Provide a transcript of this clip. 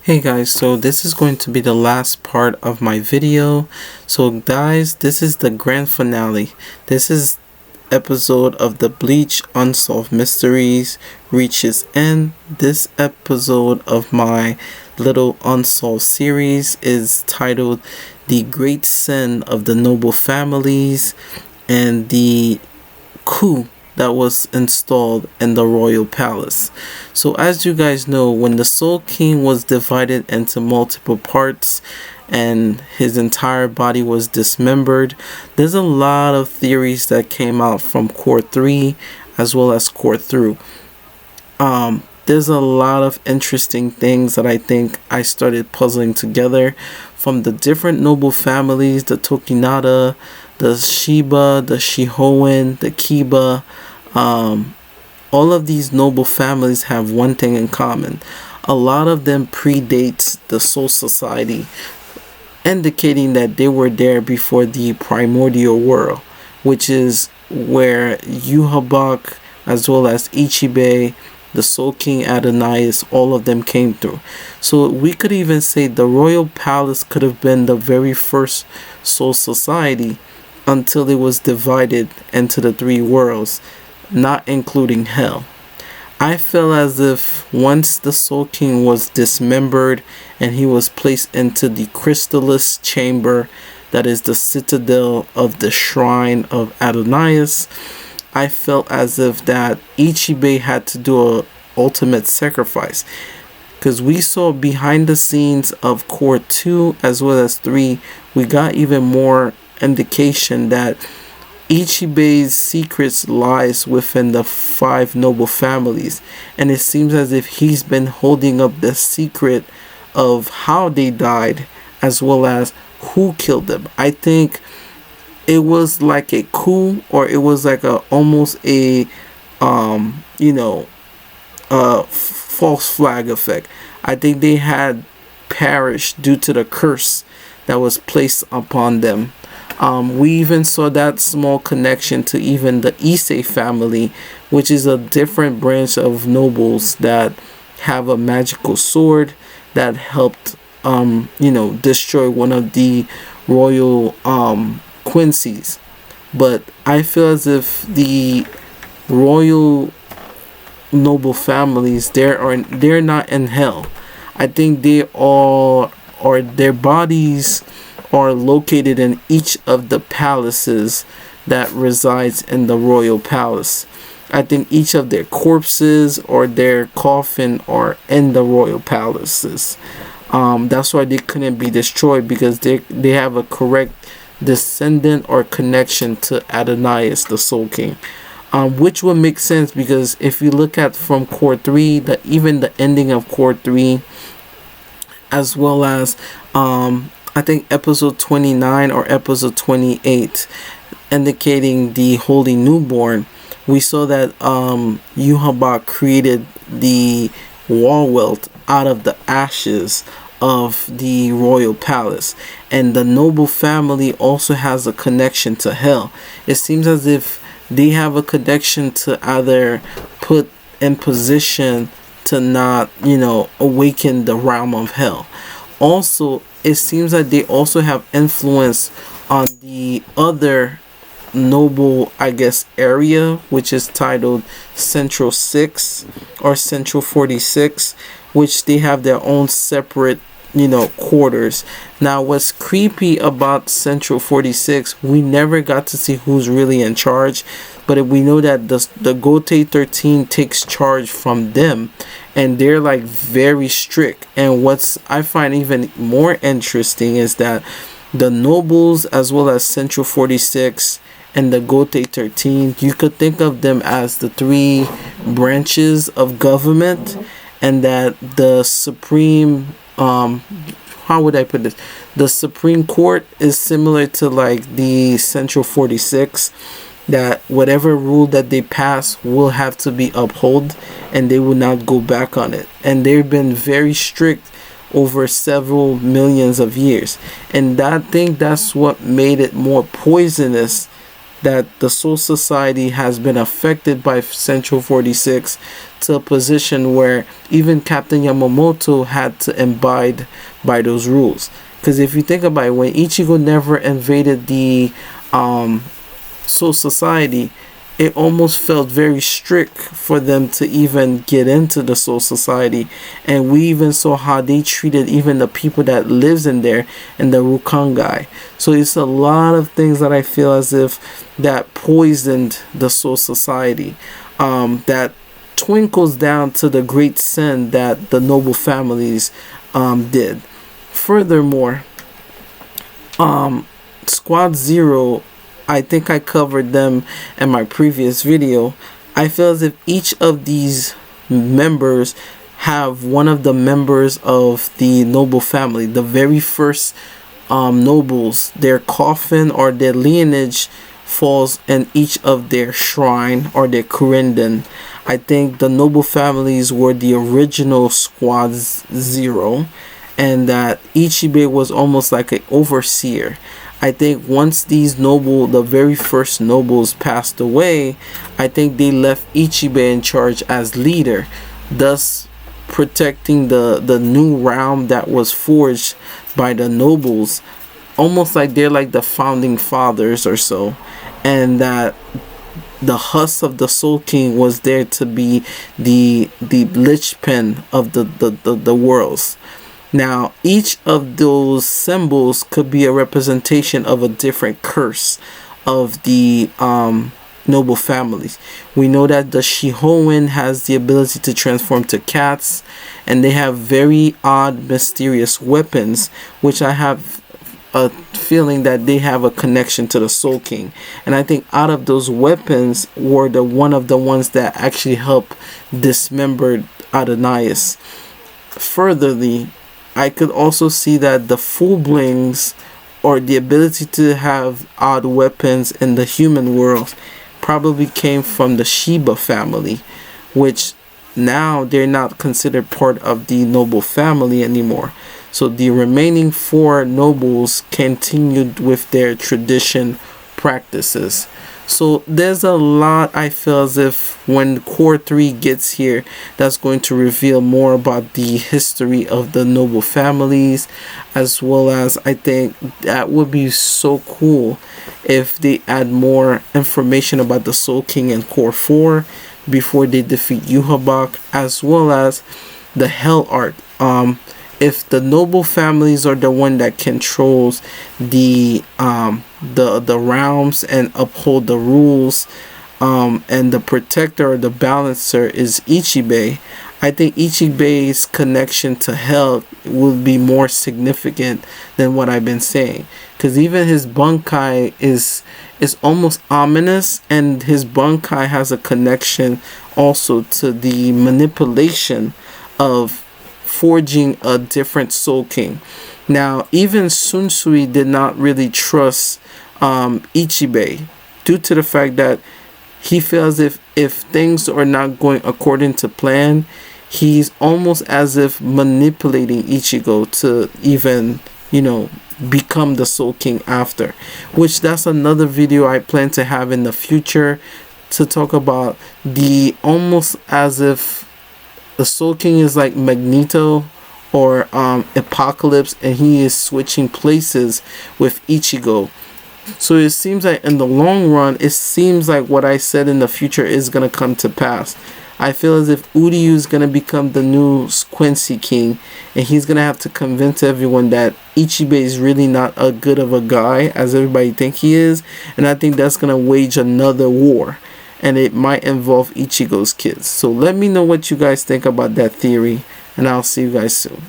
Hey guys, so this is going to be the last part of my video. So guys, this is the grand finale. This is episode of the Bleach Unsolved Mysteries reaches end. This episode of my little unsolved series is titled The Great Sin of the Noble Families and the Coup that was installed in the royal palace. So as you guys know, when the Soul King was divided into multiple parts and his entire body was dismembered, there's a lot of theories that came out from Core 3 as well as Core through. There's a lot of interesting things that I think I started puzzling together from the different noble families, the Tokinata, the Shiba, the Shihoen, the Kiba. All of these noble families have one thing in common. A lot of them predate the Soul Society, indicating that they were there before the primordial world, which is where Yuhabak as well as Ichibei, the Soul King Adonais, all of them came through. So we could even say the royal palace could have been the very first Soul Society until it was divided into the three worlds, not including hell. I feel as if once the Soul King was dismembered and he was placed into the Crystallis chamber, that is the citadel of the shrine of Adonais, I felt as if that Ichibei had to do a ultimate sacrifice, because we saw behind the scenes of Core 2 as well as 3, we got even more indication that Ichibei's secrets lies within the 5 noble families, and it seems as if he's been holding up the secret of how they died as well as who killed them. I think it was like a coup, or it was like a almost a false flag effect. I think they had perished due to the curse that was placed upon them. We even saw that small connection to even the Issei family, which is a different branch of nobles that have a magical sword that helped destroy one of the royal Quincy's. But I feel as if the royal noble families they're not in hell. I think they all, or their bodies are located in each of the palaces that resides in the royal palace. I think each of their corpses or their coffin are in the royal palaces. That's why they couldn't be destroyed, because they have a correct descendant or connection to Adonais, the Soul King. Which would make sense, because if you look at from Core 3, even the ending of Core 3, as well as I think episode 29 or episode 28, indicating the Holy Newborn, we saw that Yuhabak created the wall welt out of the ashes of the royal palace, and the noble family also has a connection to hell. It seems as if they have a connection to either put in position to not awaken the realm of hell. Also, it seems that they also have influence on the other noble, I guess, area, which is titled Central 6 or Central 46, which they have their own separate quarters. Now what's creepy about Central 46, we never got to see who's really in charge, but we know that the Gote 13 takes charge from them, and they're like very strict. And what's I find even more interesting is that the nobles as well as Central 46 and the Gote 13, you could think of them as the 3 branches of government, and that the supreme how would I put this? The Supreme Court is similar to like the Central 46, that whatever rule that they pass will have to be upheld and they will not go back on it. And they've been very strict over several millions of years. And I think that's what made it more poisonous that the Soul Society has been affected by Central 46 to a position where even Captain Yamamoto had to abide by those rules. Because if you think about it, when Ichigo never invaded the Soul Society, it almost felt very strict for them to even get into the Soul Society. And we even saw how they treated even the people that lives in there and the Rukangai. So it's a lot of things that I feel as if that poisoned the Soul Society, that twinkles down to the great sin that the noble families did. Furthermore, Squad Zero, I think I covered them in my previous video. I feel as if each of these members have one of the members of the noble family, the very first nobles, their coffin or their lineage falls in each of their shrine or their kurinden. I think the noble families were the original Squad Zero, and that Ichibe was almost like an overseer. I think once these the very first nobles passed away, I think they left Ichibe in charge as leader, thus protecting the new realm that was forged by the nobles, almost like they're like the founding fathers or so, and that the husk of the Soul King was there to be the linchpin of the worlds. Now, each of those symbols could be a representation of a different curse of the noble families. We know that the Shihoin has the ability to transform to cats, and they have very odd, mysterious weapons, which I have a feeling that they have a connection to the Soul King. And I think out of those weapons were one of the ones that actually helped dismember Adonais. Furtherly, I could also see that the Fullblings, or the ability to have odd weapons in the human world, probably came from the Shiba family, which now they're not considered part of the noble family anymore. So the remaining 4 nobles continued with their tradition practices. So there's a lot, I feel as if when Core 3 gets here, that's going to reveal more about the history of the noble families, as well as I think that would be so cool if they add more information about the Soul King in Core 4 before they defeat Yhwach, as well as the Hell Arc. If the noble families are the one that controls the realms and uphold the rules, and the protector or the balancer is Ichibe, I think Ichibe's connection to hell will be more significant than what I've been saying, because even his Bunkai is almost ominous, and his Bunkai has a connection also to the manipulation of forging a different Soul King. Now, even Sunsui did not really trust Ichibe, due to the fact that he feels if things are not going according to plan, he's almost as if manipulating Ichigo to even, become the Soul King after. Which that's another video I plan to have in the future, to talk about the almost as if the Soul King is like Magneto or Apocalypse, and he is switching places with Ichigo. So it seems like in the long run, it seems like what I said in the future is going to come to pass. I feel as if Uryu is going to become the new Quincy King, and he's going to have to convince everyone that Ichibe is really not a good of a guy as everybody think he is. And I think that's going to wage another war, and it might involve Ichigo's kids. So let me know what you guys think about that theory, and I'll see you guys soon.